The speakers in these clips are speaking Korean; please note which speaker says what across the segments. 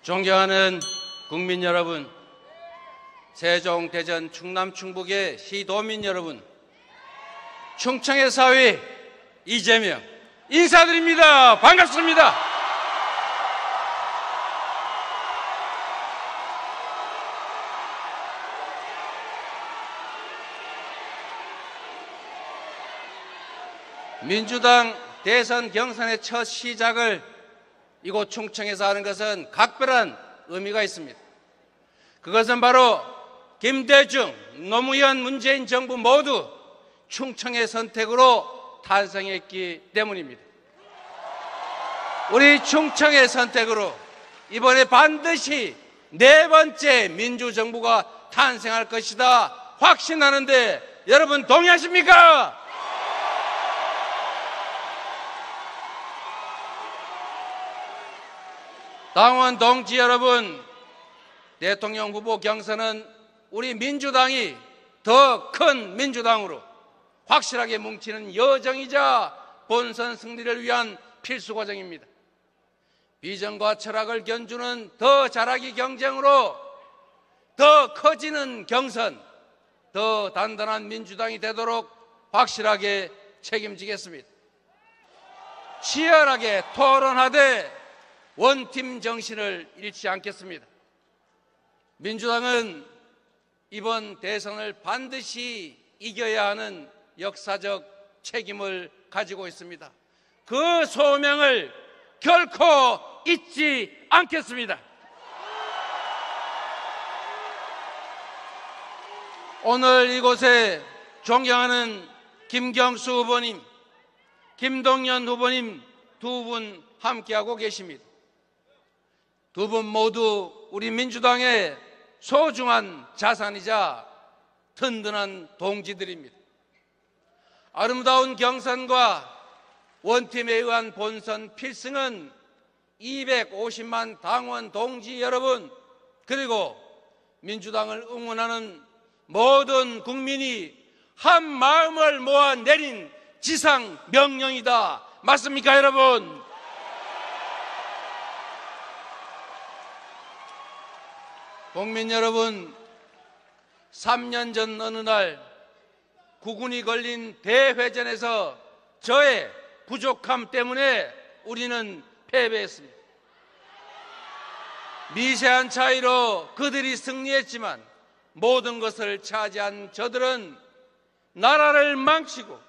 Speaker 1: 존경하는 국민 여러분, 세종, 대전, 충남, 충북의 시도민 여러분, 충청의 사위 이재명 인사드립니다. 반갑습니다. 민주당 대선 경선의 첫 시작을 이곳 충청에서 하는 것은 각별한 의미가 있습니다. 그것은 바로 김대중, 노무현, 문재인 정부 모두 충청의 선택으로 탄생했기 때문입니다. 우리 충청의 선택으로 이번에 반드시 네 번째 민주정부가 탄생할 것이다 확신하는데 여러분 동의하십니까? 당원 동지 여러분, 대통령 후보 경선은 우리 민주당이 더 큰 민주당으로 확실하게 뭉치는 여정이자 본선 승리를 위한 필수 과정입니다. 비전과 철학을 견주는 더 잘하기 경쟁으로 더 커지는 경선, 더 단단한 민주당이 되도록 확실하게 책임지겠습니다. 치열하게 토론하되 원팀 정신을 잃지 않겠습니다. 민주당은 이번 대선을 반드시 이겨야 하는 역사적 책임을 가지고 있습니다. 그 소명을 결코 잊지 않겠습니다. 오늘 이곳에 존경하는 김경수 후보님, 김동연 후보님 두 분 함께하고 계십니다. 두 분 모두 우리 민주당의 소중한 자산이자 든든한 동지들입니다. 아름다운 경선과 원팀에 의한 본선 필승은 250만 당원 동지 여러분, 그리고 민주당을 응원하는 모든 국민이 한 마음을 모아 내린 지상 명령이다. 맞습니까, 여러분? 국민 여러분, 3년 전 어느 날 국운이 걸린 대회전에서 저의 부족함 때문에 우리는 패배했습니다. 미세한 차이로 그들이 승리했지만 모든 것을 차지한 저들은 나라를 망치고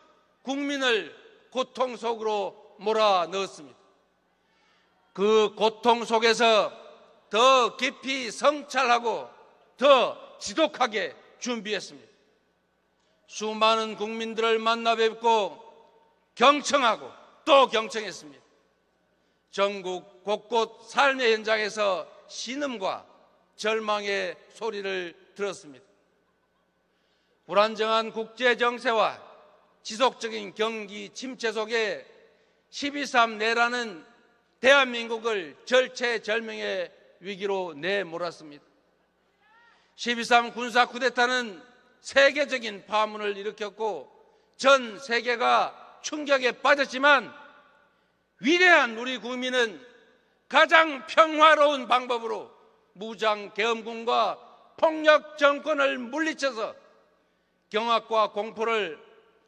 Speaker 1: 국민을 고통 속으로 몰아넣었습니다. 그 고통 속에서 더 깊이 성찰하고 더 지독하게 준비했습니다. 수많은 국민들을 만나 뵙고 경청하고 또 경청했습니다. 전국 곳곳 삶의 현장에서 신음과 절망의 소리를 들었습니다. 불안정한 국제 정세와 지속적인 경기 침체 속에 12.3 내라는 대한민국을 절체절명의 위기로 내몰았습니다. 12.3 군사 쿠데타는 세계적인 파문을 일으켰고 전 세계가 충격에 빠졌지만 위대한 우리 국민은 가장 평화로운 방법으로 무장 계엄군과 폭력 정권을 물리쳐서 경악과 공포를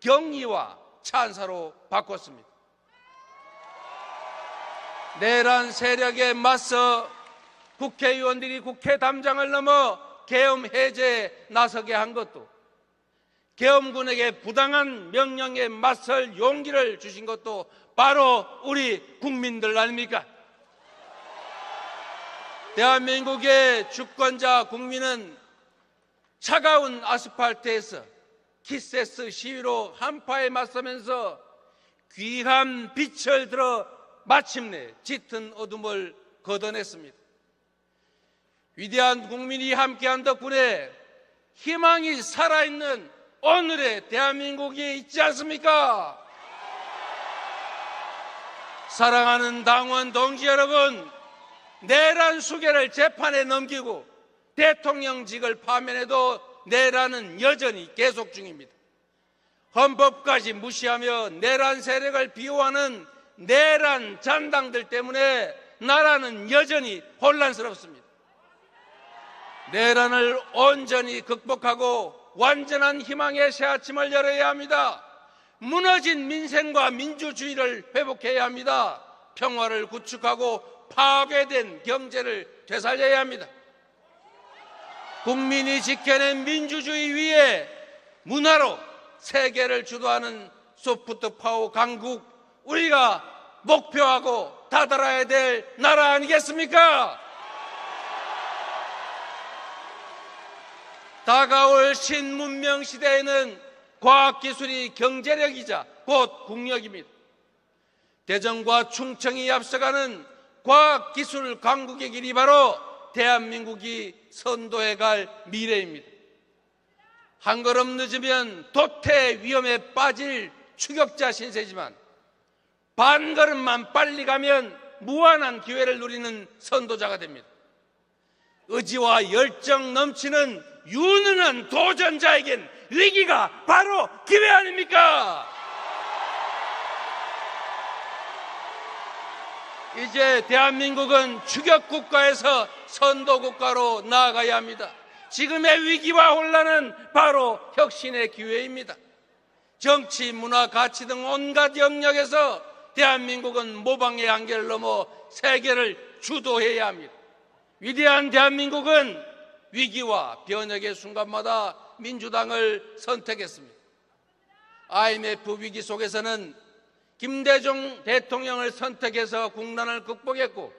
Speaker 1: 경의와 찬사로 바꿨습니다. 내란 세력에 맞서 국회의원들이 국회 담장을 넘어 계엄 해제에 나서게 한 것도, 계엄군에게 부당한 명령에 맞설 용기를 주신 것도 바로 우리 국민들 아닙니까? 대한민국의 주권자 국민은 차가운 아스팔트에서 키세스 시위로 한파에 맞서면서 귀한 빛을 들어 마침내 짙은 어둠을 걷어냈습니다. 위대한 국민이 함께한 덕분에 희망이 살아있는 오늘의 대한민국이 있지 않습니까? 사랑하는 당원 동지 여러분, 내란 수개를 재판에 넘기고 대통령직을 파면해도 내란은 여전히 계속 중입니다. 헌법까지 무시하며 내란 세력을 비호하는 내란 잔당들 때문에 나라는 여전히 혼란스럽습니다. 내란을 온전히 극복하고 완전한 희망의 새 아침을 열어야 합니다. 무너진 민생과 민주주의를 회복해야 합니다. 평화를 구축하고 파괴된 경제를 되살려야 합니다. 국민이 지켜낸 민주주의 위에 문화로 세계를 주도하는 소프트 파워 강국, 우리가 목표하고 다다라야 될 나라 아니겠습니까? 다가올 신문명 시대에는 과학기술이 경제력이자 곧 국력입니다. 대전과 충청이 앞서가는 과학기술 강국의 길이 바로 대한민국이 선도해 갈 미래입니다. 한 걸음 늦으면 도태 위험에 빠질 추격자 신세지만 반 걸음만 빨리 가면 무한한 기회를 누리는 선도자가 됩니다. 의지와 열정 넘치는 유능한 도전자에겐 위기가 바로 기회 아닙니까? 이제 대한민국은 추격국가에서 선도국가로 나아가야 합니다. 지금의 위기와 혼란은 바로 혁신의 기회입니다. 정치, 문화, 가치 등 온갖 영역에서 대한민국은 모방의 한계를 넘어 세계를 주도해야 합니다. 위대한 대한민국은 위기와 변혁의 순간마다 민주당을 선택했습니다. IMF 위기 속에서는 김대중 대통령을 선택해서 국난을 극복했고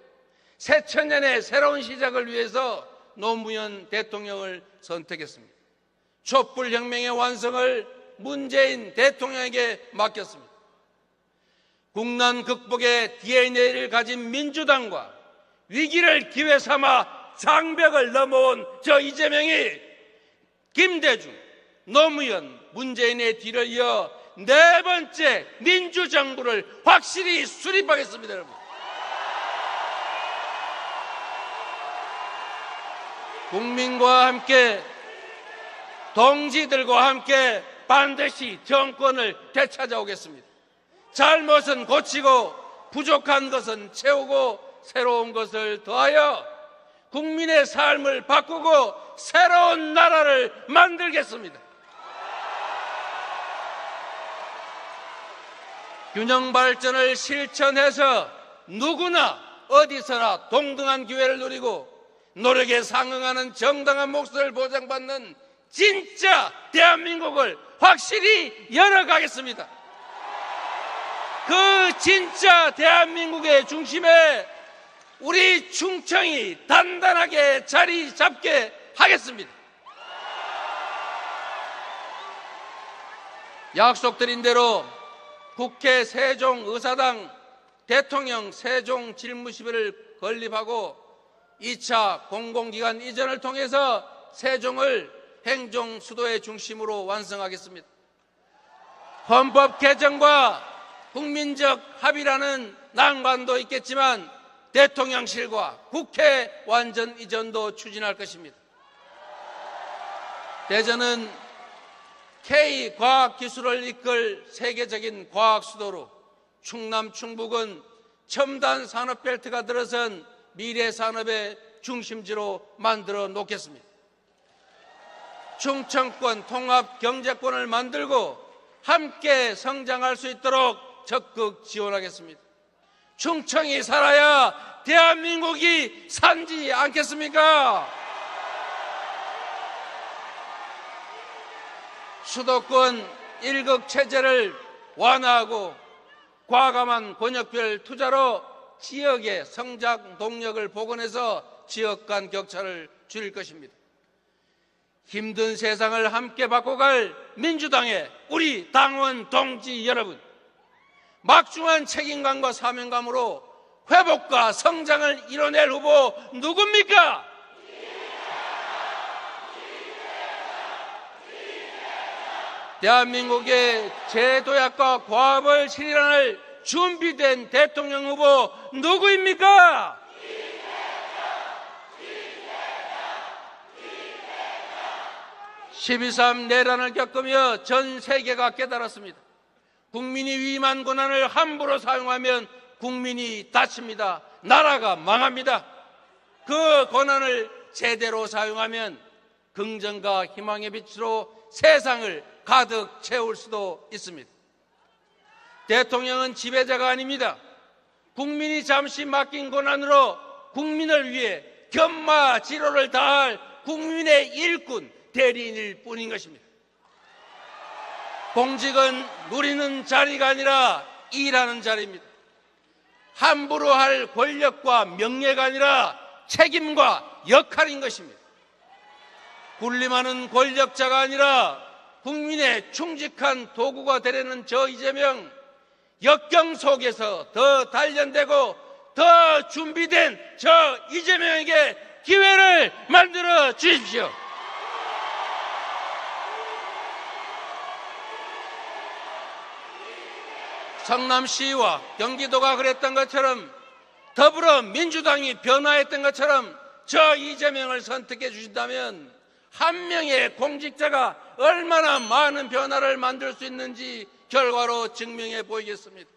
Speaker 1: 새천년의 새로운 시작을 위해서 노무현 대통령을 선택했습니다. 촛불혁명의 완성을 문재인 대통령에게 맡겼습니다. 국난 극복의 DNA를 가진 민주당과 위기를 기회 삼아 장벽을 넘어온 저 이재명이 김대중, 노무현, 문재인의 뒤를 이어 네 번째 민주정부를 확실히 수립하겠습니다, 여러분. 국민과 함께, 동지들과 함께 반드시 정권을 되찾아오겠습니다. 잘못은 고치고 부족한 것은 채우고 새로운 것을 더하여 국민의 삶을 바꾸고 새로운 나라를 만들겠습니다. 균형 발전을 실천해서 누구나 어디서나 동등한 기회를 누리고 노력에 상응하는 정당한 몫을 보장받는 진짜 대한민국을 확실히 열어가겠습니다. 그 진짜 대한민국의 중심에 우리 충청이 단단하게 자리 잡게 하겠습니다. 약속드린 대로 국회 세종의사당 대통령 세종질무시비를 건립하고 2차 공공기관 이전을 통해서 세종을 행정수도의 중심으로 완성하겠습니다. 헌법 개정과 국민적 합의라는 난관도 있겠지만 대통령실과 국회 완전 이전도 추진할 것입니다. 대전은 K과학기술을 이끌 세계적인 과학수도로, 충남 충북은 첨단 산업벨트가 들어선 미래산업의 중심지로 만들어 놓겠습니다. 충청권 통합경제권을 만들고 함께 성장할 수 있도록 적극 지원하겠습니다. 충청이 살아야 대한민국이 산지 않겠습니까? 수도권 1극 체제를 완화하고 과감한 권역별 투자로 지역의 성장 동력을 복원해서 지역 간 격차를 줄일 것입니다. 힘든 세상을 함께 바꿔갈 민주당의 우리 당원 동지 여러분, 막중한 책임감과 사명감으로 회복과 성장을 이뤄낼 후보 누굽니까? 대한민국의 제도약과 과업을 실현할 준비된 대통령 후보 누구입니까? 12.3 내란을 겪으며 전 세계가 깨달았습니다. 국민이 위임한 권한을 함부로 사용하면 국민이 다칩니다. 나라가 망합니다. 그 권한을 제대로 사용하면 긍정과 희망의 빛으로 세상을 가득 채울 수도 있습니다. 대통령은 지배자가 아닙니다. 국민이 잠시 맡긴 권한으로 국민을 위해 견마지로를 다할 국민의 일꾼, 대리인일 뿐인 것입니다. 공직은 누리는 자리가 아니라 일하는 자리입니다. 함부로 할 권력과 명예가 아니라 책임과 역할인 것입니다. 군림하는 권력자가 아니라 국민의 충직한 도구가 되려는 저 이재명, 역경 속에서 더 단련되고 더 준비된 저 이재명에게 기회를 만들어 주십시오. 성남시와 경기도가 그랬던 것처럼, 더불어민주당이 변화했던 것처럼 저 이재명을 선택해 주신다면 한 명의 공직자가 얼마나 많은 변화를 만들 수 있는지 결과로 증명해 보이겠습니다.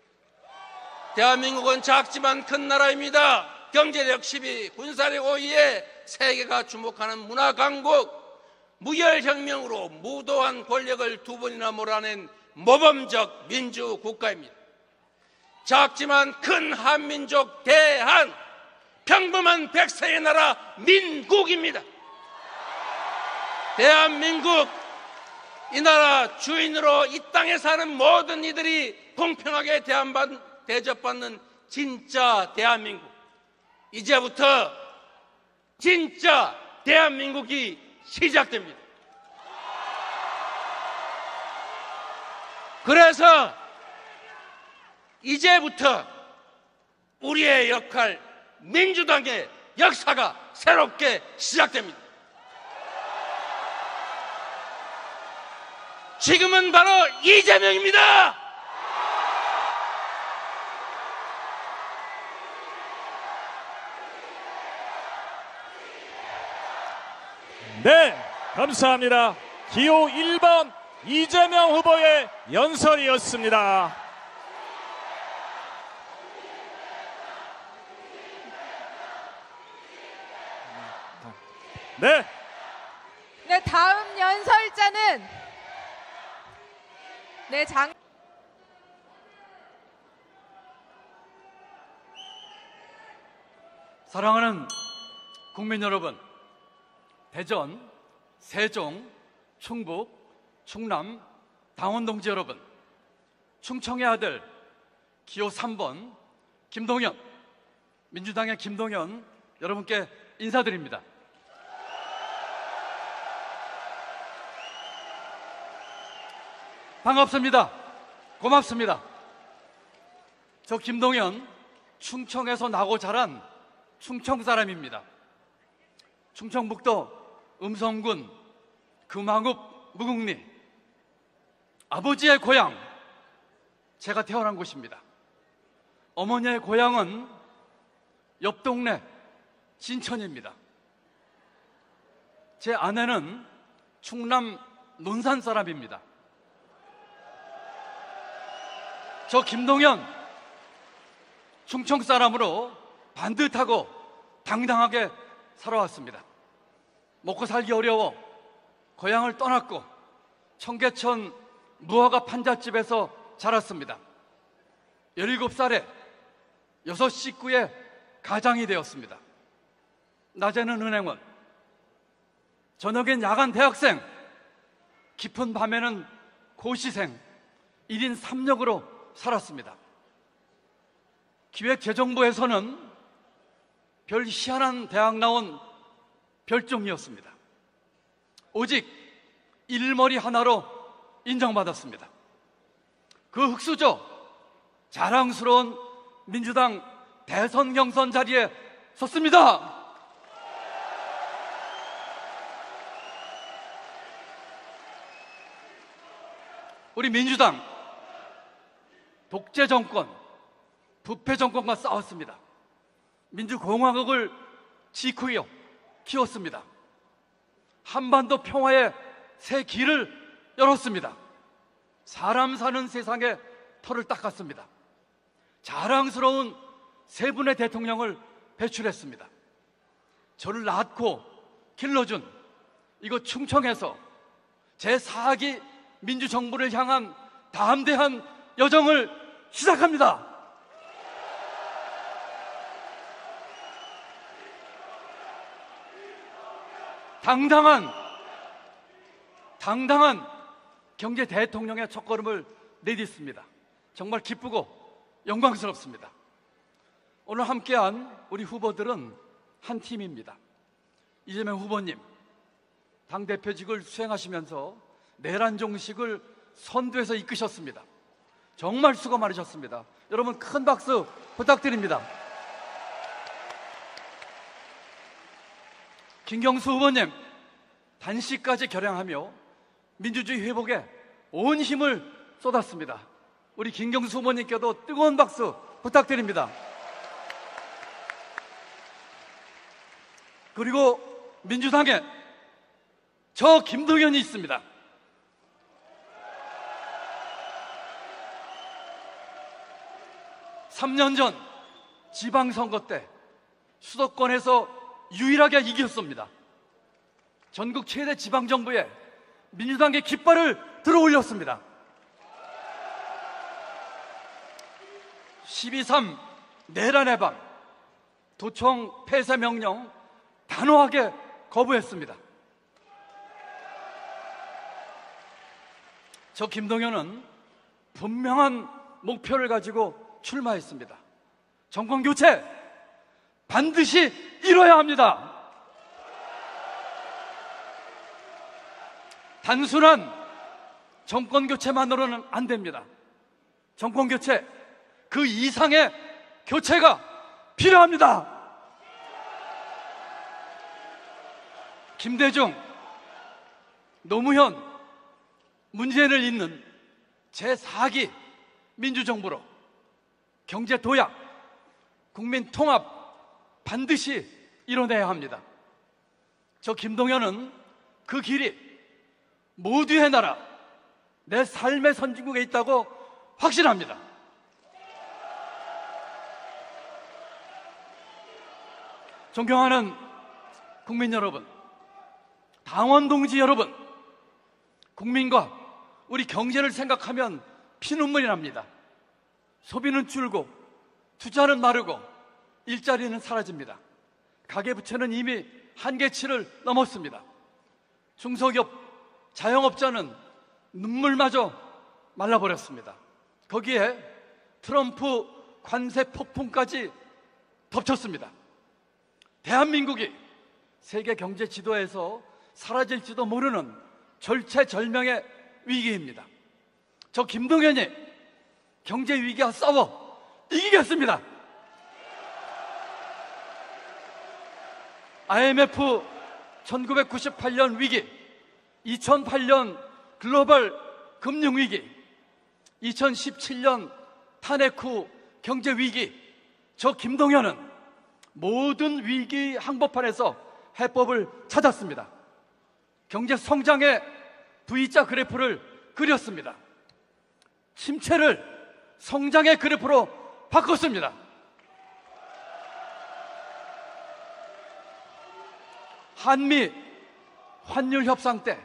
Speaker 1: 대한민국은 작지만 큰 나라입니다. 경제력 10위, 군사력 5위에 세계가 주목하는 문화 강국, 무혈혁명으로 무도한 권력을 두 번이나 몰아낸 모범적 민주국가입니다. 작지만 큰 한민족 대한, 평범한 백성의 나라 민국입니다. 대한민국, 이 나라 주인으로 이 땅에 사는 모든 이들이 공평하게 대접받는 진짜 대한민국, 이제부터 진짜 대한민국이 시작됩니다. 그래서 이제부터 우리의 역할, 민주당의 역사가 새롭게 시작됩니다. 지금은 바로 이재명입니다.
Speaker 2: 네, 감사합니다. 기호 1번 이재명 후보의 연설이었습니다. 네,
Speaker 3: 다음 연설자는
Speaker 4: 사랑하는 국민 여러분, 대전, 세종, 충북, 충남, 당원동지 여러분, 충청의 아들 기호 3번 김동연, 민주당의 김동연 여러분께 인사드립니다. 반갑습니다. 고맙습니다. 저 김동연, 충청에서 나고 자란 충청 사람입니다. 충청북도 음성군 금왕읍 무궁리, 아버지의 고향 제가 태어난 곳입니다. 어머니의 고향은 옆 동네 진천입니다. 제 아내는 충남 논산 사람입니다. 저 김동연, 충청 사람으로 반듯하고 당당하게 살아왔습니다. 먹고 살기 어려워 고향을 떠났고 청계천 무화과 판잣집에서 자랐습니다. 17살에 6 식구의 가장이 되었습니다. 낮에는 은행원, 저녁엔 야간 대학생, 깊은 밤에는 고시생, 1인 3역으로 살았습니다. 기획재정부에서는 별 희한한 대학 나온 별종이었습니다. 오직 일머리 하나로 인정받았습니다. 그 흑수저 자랑스러운 민주당 대선 경선 자리에 섰습니다. 우리 민주당 독재 정권, 부패 정권과 싸웠습니다. 민주공화국을 지키려 키웠습니다. 한반도 평화의 새 길을 열었습니다. 사람 사는 세상에 털을 닦았습니다. 자랑스러운 세 분의 대통령을 배출했습니다. 저를 낳고 길러준 이곳 충청에서 제4기 민주정부를 향한 담대한 여정을 시작합니다. 당당한 경제 대통령의 첫걸음을 내딛습니다. 정말 기쁘고 영광스럽습니다. 오늘 함께한 우리 후보들은 한 팀입니다. 이재명 후보님, 당대표직을 수행하시면서 내란 종식을 선두에서 이끄셨습니다. 정말 수고 많으셨습니다. 여러분 큰 박수 부탁드립니다. 김경수 후보님, 단식까지 결행하며 민주주의 회복에 온 힘을 쏟았습니다. 우리 김경수 후보님께도 뜨거운 박수 부탁드립니다. 그리고 민주당에 저 김동연이 있습니다. (3년) 전 지방선거 때 수도권에서 유일하게 이겼습니다. 전국 최대 지방정부에 민주당의 깃발을 들어올렸습니다. 12.3 내란의 밤, 도청 폐쇄 명령 단호하게 거부했습니다. 저 김동연은 분명한 목표를 가지고 출마했습니다. 정권 교체 반드시 이뤄야 합니다. 단순한 정권 교체만으로는 안 됩니다. 정권 교체, 그 이상의 교체가 필요합니다. 김대중, 노무현, 문재인을 잇는 제4기 민주정부로 경제 도약, 국민 통합 반드시 이뤄내야 합니다. 저 김동연은 그 길이 모두의 나라, 내 삶의 선진국에 있다고 확신합니다. 존경하는 국민 여러분, 당원 동지 여러분, 국민과 우리 경제를 생각하면 피눈물이 납니다. 소비는 줄고 투자는 마르고 일자리는 사라집니다. 가계부채는 이미 한계치를 넘었습니다. 중소기업, 자영업자는 눈물마저 말라버렸습니다. 거기에 트럼프 관세 폭풍까지 덮쳤습니다. 대한민국이 세계 경제 지도에서 사라질지도 모르는 절체절명의 위기입니다. 저 김동연이 경제 위기와 싸워 이기겠습니다. IMF 1998년 위기, 2008년 글로벌 금융위기, 2017년 탄핵 후 경제위기, 저 김동연은 모든 위기 항복판에서 해법을 찾았습니다. 경제 성장의 V자 그래프를 그렸습니다. 침체를 성장의 그래프로 바꿨습니다. 한미 환율 협상 때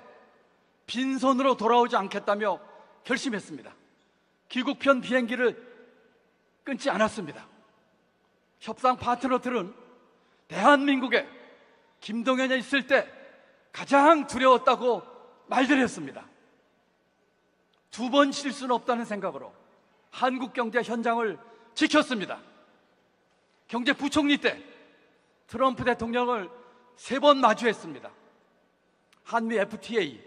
Speaker 4: 빈손으로 돌아오지 않겠다며 결심했습니다. 귀국편 비행기를 끊지 않았습니다. 협상 파트너들은 대한민국에 김동연이 있을 때 가장 두려웠다고 말들 했습니다. 두 번 실수는 없다는 생각으로 한국 경제 현장을 지켰습니다. 경제부총리 때 트럼프 대통령을 3번 마주했습니다. 한미 FTA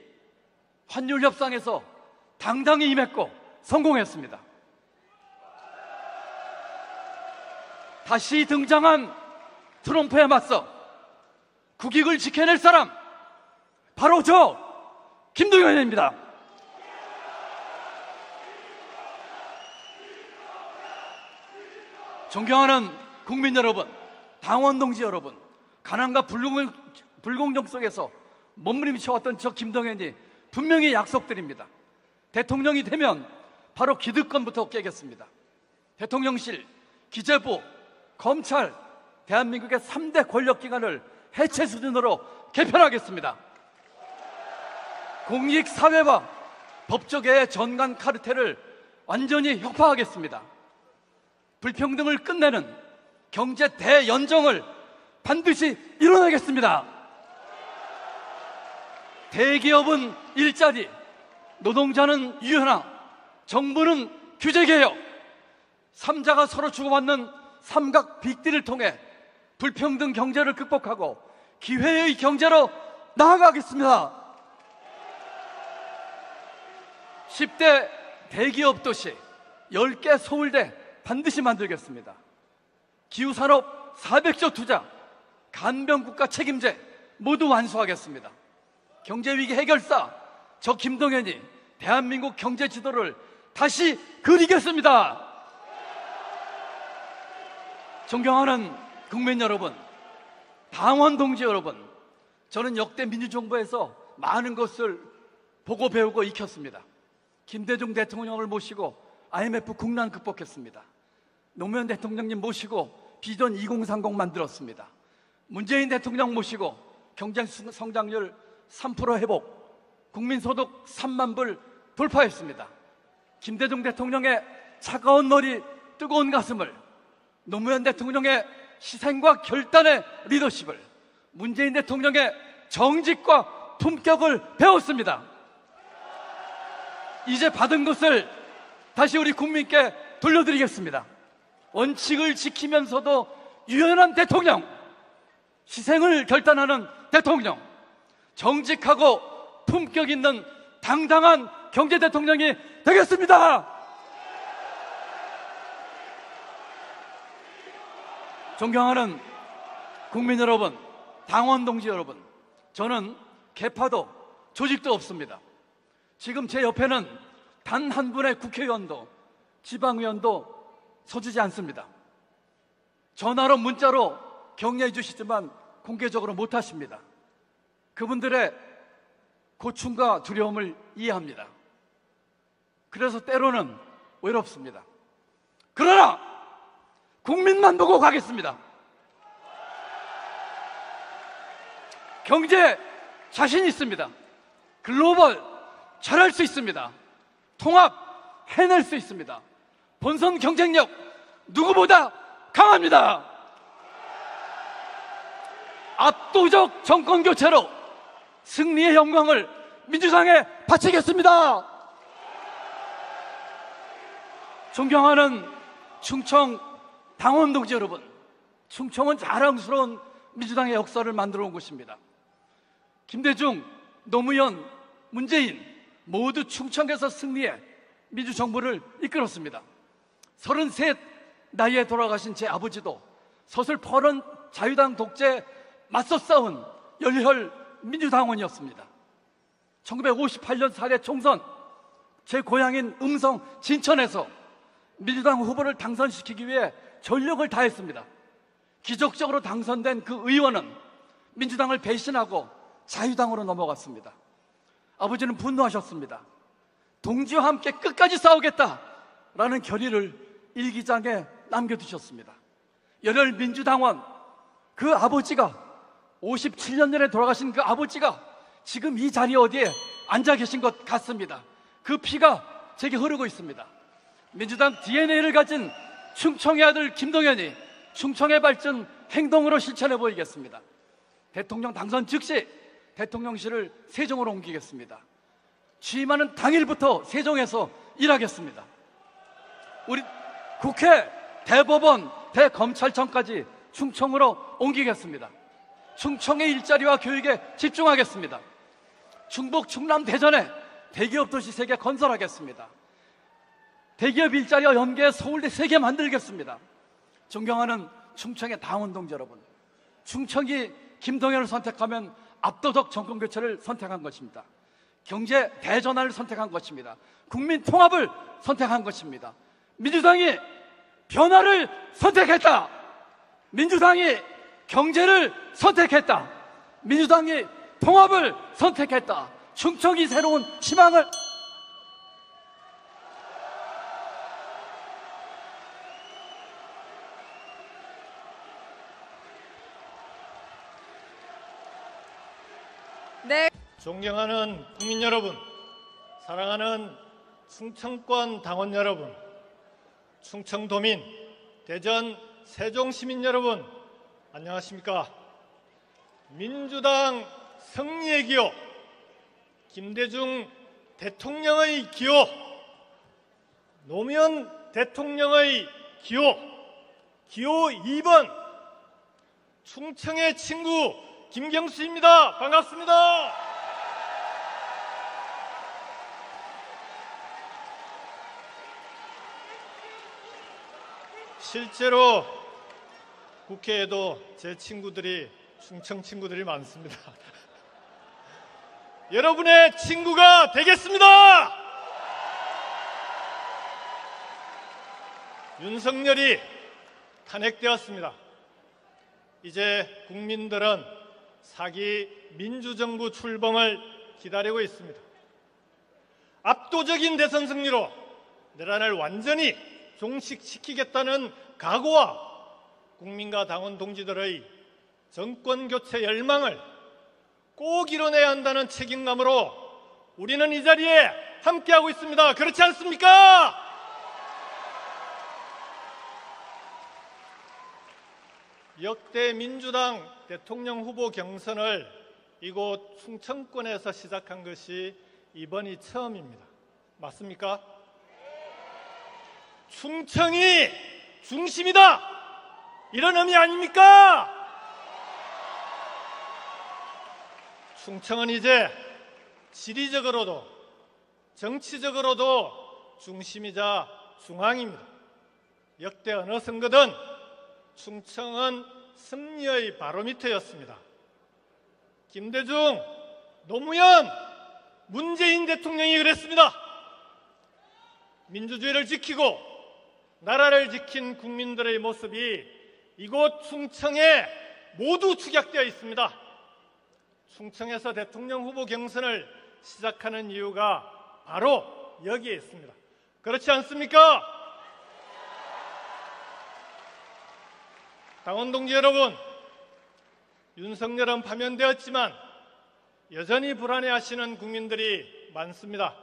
Speaker 4: 환율 협상에서 당당히 임했고 성공했습니다. 다시 등장한 트럼프에 맞서 국익을 지켜낼 사람, 바로 저 김동연입니다. 존경하는 국민 여러분, 당원 동지 여러분, 가난과 불공정 속에서 몸부림쳐왔던 저 김동연이 분명히 약속드립니다. 대통령이 되면 바로 기득권부터 깨겠습니다. 대통령실, 기재부, 검찰, 대한민국의 3대 권력기관을 해체 수준으로 개편하겠습니다. 공익사회와 법조계의 전관 카르텔을 완전히 혁파하겠습니다. 불평등을 끝내는 경제 대연정을 반드시 이뤄내겠습니다. 대기업은 일자리, 노동자는 유연화, 정부는 규제개혁, 삼자가 서로 주고받는 삼각 빅딜을 통해 불평등 경제를 극복하고 기회의 경제로 나아가겠습니다. 10대 대기업 도시 10개 서울대 반드시 만들겠습니다. 기후산업 400조 투자, 간병국가 책임제 모두 완수하겠습니다. 경제위기 해결사 저 김동연이 대한민국 경제 지도를 다시 그리겠습니다. 존경하는 국민 여러분, 당원 동지 여러분, 저는 역대 민주정부에서 많은 것을 보고 배우고 익혔습니다. 김대중 대통령을 모시고 IMF 국난 극복했습니다. 노무현 대통령님 모시고 비전 2030 만들었습니다. 문재인 대통령 모시고 경제 성장률 3% 회복, 국민소득 3만 불 돌파했습니다. 김대중 대통령의 차가운 머리, 뜨거운 가슴을, 노무현 대통령의 희생과 결단의 리더십을, 문재인 대통령의 정직과 품격을 배웠습니다. 이제 받은 것을 다시 우리 국민께 돌려드리겠습니다. 원칙을 지키면서도 유연한 대통령, 희생을 결단하는 대통령, 정직하고 품격 있는 당당한 경제 대통령이 되겠습니다. 존경하는 국민 여러분, 당원 동지 여러분, 저는 계파도 조직도 없습니다. 지금 제 옆에는 단 한 분의 국회의원도 지방의원도 서주지 않습니다. 전화로 문자로 격려해 주시지만 공개적으로 못하십니다. 그분들의 고충과 두려움을 이해합니다. 그래서 때로는 외롭습니다. 그러나 국민만 보고 가겠습니다. 경제 자신 있습니다. 글로벌 잘할 수 있습니다. 통합 해낼 수 있습니다. 본선 경쟁력 누구보다 강합니다. 압도적 정권 교체로 승리의 영광을 민주당에 바치겠습니다. 존경하는 충청 당원 동지 여러분, 충청은 자랑스러운 민주당의 역사를 만들어 온 곳입니다. 김대중, 노무현, 문재인 모두 충청에서 승리해 민주정부를 이끌었습니다. 33 나이에 돌아가신 제 아버지도 서슬퍼런 자유당 독재에 맞서 싸운 열혈 민주당원이었습니다. 1958년 4대 총선, 제 고향인 음성 진천에서 민주당 후보를 당선시키기 위해 전력을 다했습니다. 기적적으로 당선된 그 의원은 민주당을 배신하고 자유당으로 넘어갔습니다. 아버지는 분노하셨습니다. 동지와 함께 끝까지 싸우겠다라는 결의를 일기장에 남겨두셨습니다. 열혈 민주당원, 그 아버지가 57년 전에 돌아가신 그 아버지가 지금 이 자리 어디에 앉아 계신 것 같습니다. 그 피가 제게 흐르고 있습니다. 민주당 DNA를 가진 충청의 아들 김동연이 충청의 발전 행동으로 실천해 보이겠습니다. 대통령 당선 즉시 대통령실을 세종으로 옮기겠습니다. 취임하는 당일부터 세종에서 일하겠습니다. 우리 국회, 대법원, 대검찰청까지 충청으로 옮기겠습니다. 충청의 일자리와 교육에 집중하겠습니다. 충북, 충남, 대전에 대기업 도시 3개 건설하겠습니다. 대기업 일자리와 연계해 서울대 3개 만들겠습니다. 존경하는 충청의 당원 동지 여러분, 충청이 김동연을 선택하면 압도적 정권 교체를 선택한 것입니다. 경제 대전환을 선택한 것입니다. 국민 통합을 선택한 것입니다. 민주당이 변화를 선택했다. 민주당이 경제를 선택했다. 민주당이 통합을 선택했다. 충청이 새로운 희망을
Speaker 3: 네.
Speaker 5: 존경하는 국민 여러분, 사랑하는 충청권 당원 여러분, 충청도민, 대전 세종시민 여러분, 안녕하십니까? 민주당 승리의 기호, 김대중 대통령의 기호, 노무현 대통령의 기호 2번 충청의 친구 김경수입니다. 반갑습니다. 실제로 국회에도 제 친구들이 충청 친구들이 많습니다. 여러분의 친구가 되겠습니다. 윤석열이 탄핵되었습니다. 이제 국민들은 사기 민주정부 출범을 기다리고 있습니다. 압도적인 대선 승리로 내란을 완전히 종식시키겠다는 각오와 국민과 당원 동지들의 정권 교체 열망을 꼭 이뤄내야 한다는 책임감으로 우리는 이 자리에 함께하고 있습니다. 그렇지 않습니까? 역대 민주당 대통령 후보 경선을 이곳 충청권에서 시작한 것이 이번이 처음입니다. 맞습니까? 충청이 중심이다! 이런 의미 아닙니까? 충청은 이제 지리적으로도 정치적으로도 중심이자 중앙입니다. 역대 어느 선거든 충청은 승리의 바로미터였습니다. 김대중, 노무현, 문재인 대통령이 그랬습니다. 민주주의를 지키고 나라를 지킨 국민들의 모습이 이곳 충청에 모두 축약되어 있습니다. 충청에서 대통령 후보 경선을 시작하는 이유가 바로 여기에 있습니다. 그렇지 않습니까? 당원 동지 여러분, 윤석열은 파면되었지만 여전히 불안해하시는 국민들이 많습니다.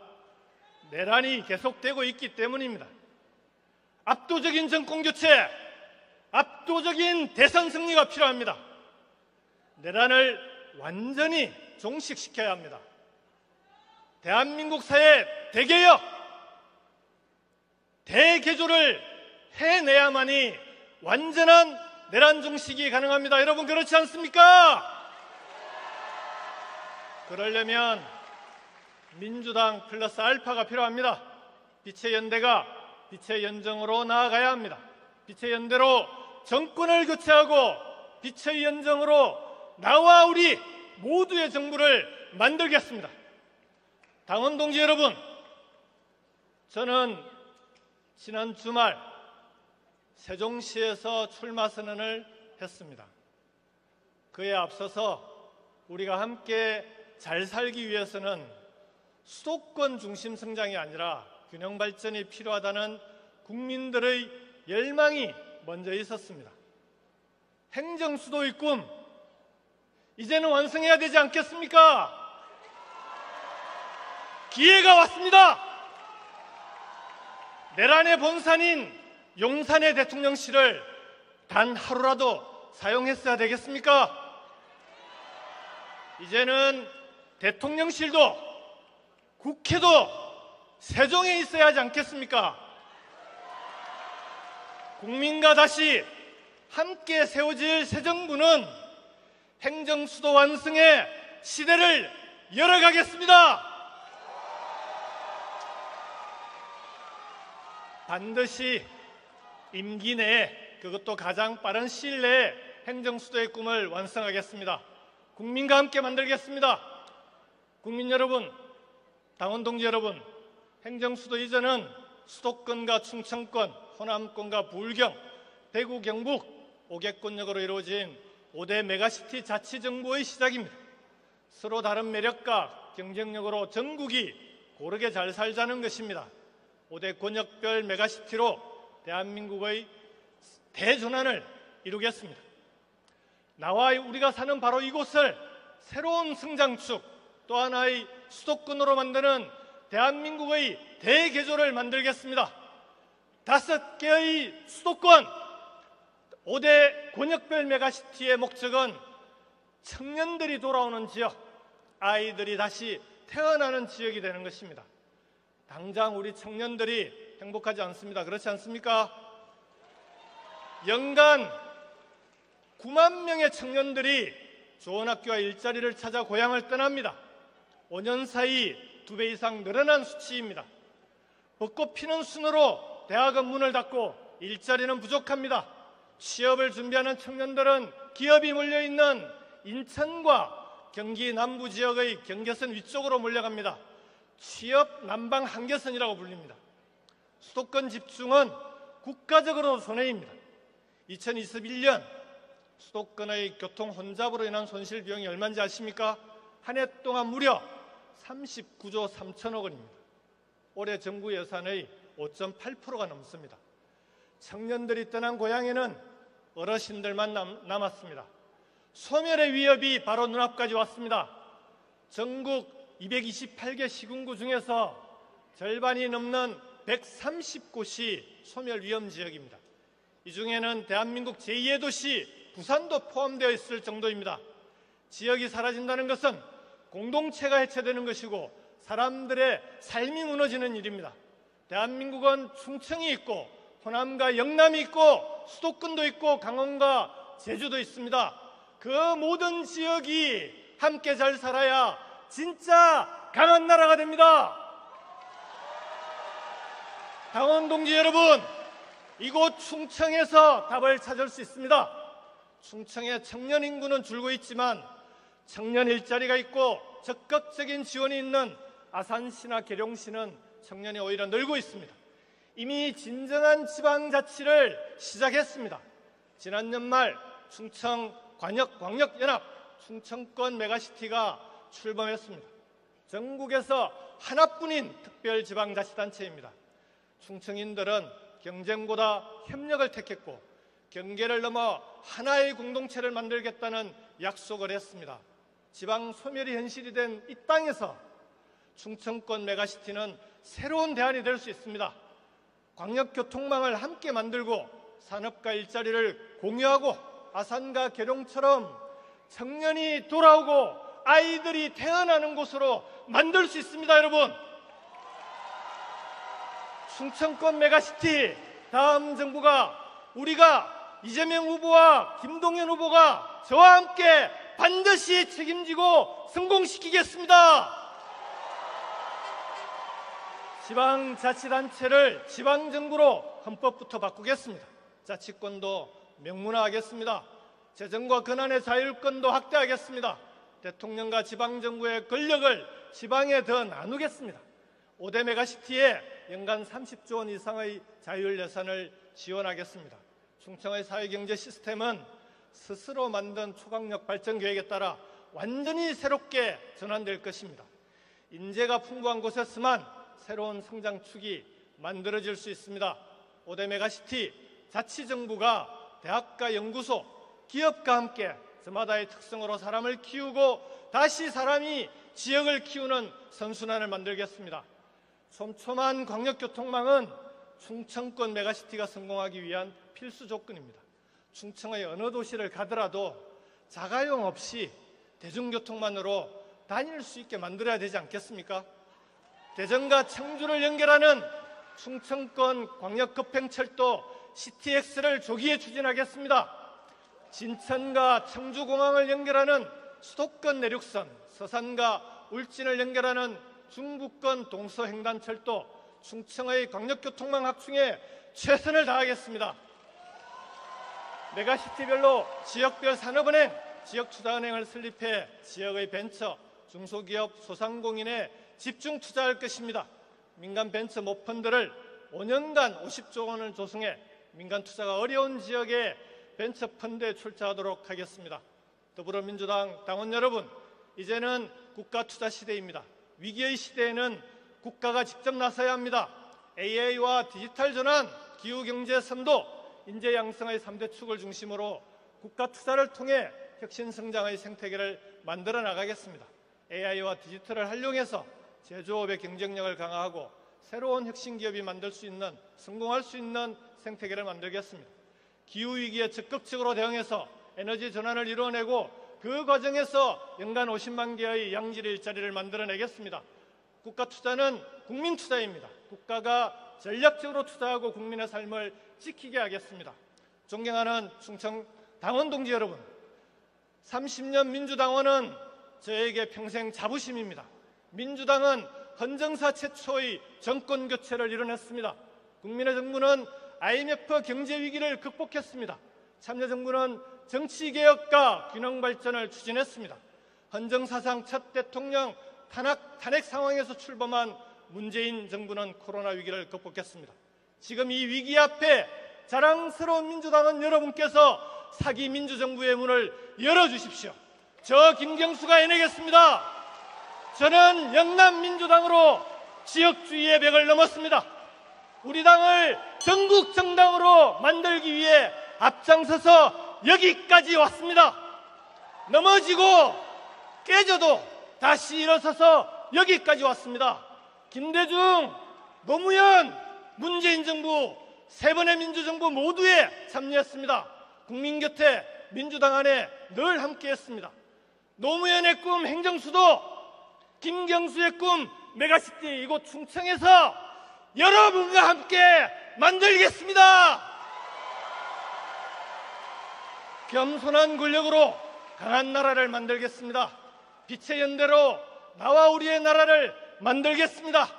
Speaker 5: 내란이 계속되고 있기 때문입니다. 압도적인 정권교체, 압도적인 대선 승리가 필요합니다. 내란을 완전히 종식시켜야 합니다. 대한민국 사회 대개혁, 대개조를 해내야만이 완전한 내란 종식이 가능합니다. 여러분 그렇지 않습니까? 그러려면 민주당 플러스 알파가 필요합니다. 빛의 연대가 빛의 연정으로 나아가야 합니다. 빛의 연대로 정권을 교체하고 빛의 연정으로 나와 우리 모두의 정부를 만들겠습니다. 당원 동지 여러분, 저는 지난 주말 세종시에서 출마 선언을 했습니다. 그에 앞서서 우리가 함께 잘 살기 위해서는 수도권 중심 성장이 아니라 균형 발전이 필요하다는 국민들의 열망이 먼저 있었습니다. 행정 수도의 꿈, 이제는 완성해야 되지 않겠습니까? 기회가 왔습니다. 내란의 본산인 용산의 대통령실을 단 하루라도 사용했어야 되겠습니까? 이제는 대통령실도 국회도 세종에 있어야 하지 않겠습니까? 국민과 다시 함께 세워질 새 정부는 행정수도 완성의 시대를 열어가겠습니다. 반드시 임기 내에, 그것도 가장 빠른 시일 내에 행정수도의 꿈을 완성하겠습니다. 국민과 함께 만들겠습니다. 국민 여러분, 당원 동지 여러분, 행정수도 이전은 수도권과 충청권, 호남권과 부울경, 대구, 경북 5개권역으로 이루어진 5대 메가시티 자치정부의 시작입니다. 서로 다른 매력과 경쟁력으로 전국이 고르게 잘 살자는 것입니다. 5대 권역별 메가시티로 대한민국의 대전환을 이루겠습니다. 나와 우리가 사는 바로 이곳을 새로운 성장축, 또 하나의 수도권으로 만드는 대한민국의 대개조를 만들겠습니다. 5개의 수도권, 5대 권역별 메가시티의 목적은 청년들이 돌아오는 지역, 아이들이 다시 태어나는 지역이 되는 것입니다. 당장 우리 청년들이 행복하지 않습니다. 그렇지 않습니까? 연간 9만 명의 청년들이 좋은 학교와 일자리를 찾아 고향을 떠납니다. 5년 사이 2배 이상 늘어난 수치입니다. 벚꽃 피는 순으로 대학은 문을 닫고 일자리는 부족합니다. 취업을 준비하는 청년들은 기업이 몰려있는 인천과 경기 남부 지역의 경계선 위쪽으로 몰려갑니다. 취업 남방 한계선이라고 불립니다. 수도권 집중은 국가적으로 손해입니다. 2021년 수도권의 교통 혼잡으로 인한 손실 비용이 얼마인지 아십니까? 한 해 동안 무려 39조 3천억 원입니다. 올해 정부 예산의 5.8%가 넘습니다. 청년들이 떠난 고향에는 어르신들만 남았습니다. 소멸의 위협이 바로 눈앞까지 왔습니다. 전국 228개 시군구 중에서 절반이 넘는 130곳이 소멸 위험 지역입니다. 이 중에는 대한민국 제2의 도시 부산도 포함되어 있을 정도입니다. 지역이 사라진다는 것은 공동체가 해체되는 것이고 사람들의 삶이 무너지는 일입니다. 대한민국은 충청이 있고 호남과 영남이 있고 수도권도 있고 강원과 제주도 있습니다. 그 모든 지역이 함께 잘 살아야 진짜 강한 나라가 됩니다. 당원 동지 여러분, 이곳 충청에서 답을 찾을 수 있습니다. 충청의 청년 인구는 줄고 있지만 청년 일자리가 있고 적극적인 지원이 있는 아산시나 계룡시는 청년이 오히려 늘고 있습니다. 이미 진정한 지방자치를 시작했습니다. 지난 연말 충청광역연합 충청권 메가시티가 출범했습니다. 전국에서 하나뿐인 특별지방자치단체입니다. 충청인들은 경쟁보다 협력을 택했고 경계를 넘어 하나의 공동체를 만들겠다는 약속을 했습니다. 지방 소멸이 현실이 된 이 땅에서 충청권 메가시티는 새로운 대안이 될 수 있습니다. 광역교통망을 함께 만들고 산업과 일자리를 공유하고 아산과 계룡처럼 청년이 돌아오고 아이들이 태어나는 곳으로 만들 수 있습니다. 여러분, 충청권 메가시티 다음 정부가 우리가 이재명 후보와 김동연 후보가 저와 함께 반드시 책임지고 성공시키겠습니다. 지방자치단체를 지방정부로 헌법부터 바꾸겠습니다. 자치권도 명문화하겠습니다. 재정과 권한의 자율권도 확대하겠습니다. 대통령과 지방정부의 권력을 지방에 더 나누겠습니다. 5대 메가시티에 연간 30조 원 이상의 자율 예산을 지원하겠습니다. 충청의 사회경제 시스템은 스스로 만든 초강력 발전 계획에 따라 완전히 새롭게 전환될 것입니다. 인재가 풍부한 곳에서만 새로운 성장축이 만들어질 수 있습니다. 5대 메가시티 자치정부가 대학과 연구소, 기업과 함께 저마다의 특성으로 사람을 키우고 다시 사람이 지역을 키우는 선순환을 만들겠습니다. 촘촘한 광역교통망은 충청권 메가시티가 성공하기 위한 필수 조건입니다. 충청의 어느 도시를 가더라도 자가용 없이 대중교통만으로 다닐 수 있게 만들어야 되지 않겠습니까? 대전과 청주를 연결하는 충청권 광역급행철도 CTX를 조기에 추진하겠습니다. 진천과 청주공항을 연결하는 수도권 내륙선, 서산과 울진을 연결하는 중부권 동서횡단철도, 충청의 광역교통망 확충에 최선을 다하겠습니다. 메가시티별로 지역별 산업은행, 지역투자은행을 설립해 지역의 벤처, 중소기업, 소상공인에 집중 투자할 것입니다. 민간 벤처 모펀드를 5년간 50조 원을 조성해 민간 투자가 어려운 지역에 벤처 펀드에 출자하도록 하겠습니다. 더불어민주당 당원 여러분, 이제는 국가 투자 시대입니다. 위기의 시대에는 국가가 직접 나서야 합니다. AI와 디지털 전환, 기후경제 선도, 인재 양성의 3대 축을 중심으로 국가 투자를 통해 혁신 성장의 생태계를 만들어 나가겠습니다. AI와 디지털을 활용해서 제조업의 경쟁력을 강화하고 새로운 혁신 기업이 만들 수 있는, 성공할 수 있는 생태계를 만들겠습니다. 기후위기에 적극적으로 대응해서 에너지 전환을 이루어내고 그 과정에서 연간 50만 개의 양질 일자리를 만들어내겠습니다. 국가 투자는 국민 투자입니다. 국가가 전략적으로 투자하고 국민의 삶을 지키게 하겠습니다. 존경하는 충청 당원 동지 여러분, 30년 민주당원은 저에게 평생 자부심입니다. 민주당은 헌정사 최초의 정권 교체를 이뤄냈습니다. 국민의 정부는 IMF 경제 위기를 극복했습니다. 참여정부는 정치개혁과 균형발전을 추진했습니다. 헌정사상 첫 대통령 탄핵 상황에서 출범한 문재인 정부는 코로나 위기를 극복했습니다. 지금 이 위기 앞에 자랑스러운 민주당은 여러분께서 사기 민주정부의 문을 열어주십시오. 저 김경수가 해내겠습니다. 저는 영남민주당으로 지역주의의 벽을 넘었습니다. 우리 당을 전국 정당으로 만들기 위해 앞장서서 여기까지 왔습니다. 넘어지고 깨져도 다시 일어서서 여기까지 왔습니다. 김대중, 노무현, 문재인 정부, 세 번의 민주정부 모두에 참여했습니다. 국민 곁에 민주당 안에 늘 함께했습니다. 노무현의 꿈 행정수도, 김경수의 꿈 메가시티 이곳 충청에서 여러분과 함께 만들겠습니다. 겸손한 권력으로 강한 나라를 만들겠습니다. 빛의 연대로 나와 우리의 나라를 만들겠습니다.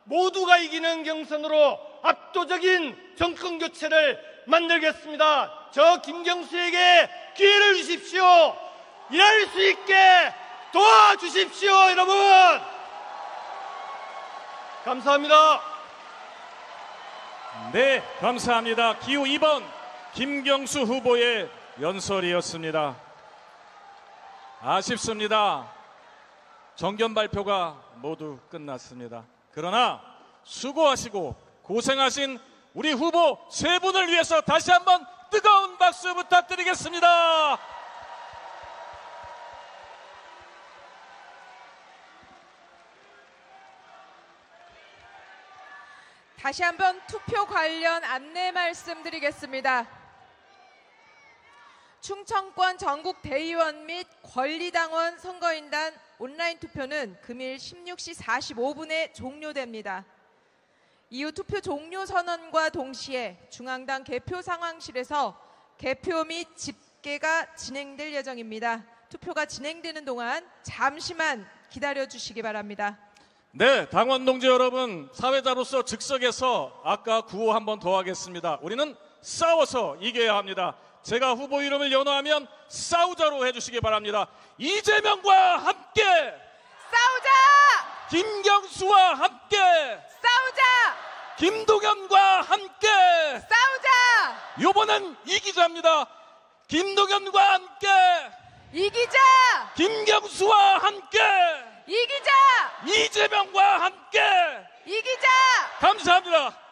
Speaker 5: 모두가 이기는 경선으로 압도적인 정권 교체를 만들겠습니다. 저 김경수에게 기회를 주십시오. 일할 수 있게 도와주십시오, 여러분. 감사합니다.
Speaker 2: 네, 감사합니다. 기호 2번 김경수 후보의 연설이었습니다. 아쉽습니다. 정견 발표가 모두 끝났습니다. 그러나 수고하시고 고생하신 우리 후보 세 분을 위해서 다시 한번 뜨거운 박수 부탁드리겠습니다.
Speaker 3: 다시 한번 투표 관련 안내 말씀드리겠습니다. 충청권 전국 대의원 및 권리당원 선거인단 온라인 투표는 금일 16시 45분에 종료됩니다. 이후 투표 종료 선언과 동시에 중앙당 개표 상황실에서 개표 및 집계가 진행될 예정입니다. 투표가 진행되는 동안 잠시만 기다려 주시기 바랍니다.
Speaker 2: 네, 당원 동지 여러분, 사회자로서 즉석에서 아까 구호 한번 더 하겠습니다. 우리는 싸워서 이겨야 합니다. 제가 후보 이름을 연호하면 싸우자로 해주시기 바랍니다. 이재명과 함께
Speaker 3: 싸우자!
Speaker 2: 김경수와 함께
Speaker 3: 싸우자!
Speaker 2: 김동연과 함께
Speaker 3: 싸우자!
Speaker 2: 이번엔 이기자입니다. 김동연과 함께
Speaker 3: 이기자!
Speaker 2: 김경수와 함께
Speaker 3: 이기자!
Speaker 2: 이재명과 함께
Speaker 3: 이기자!
Speaker 2: 감사합니다.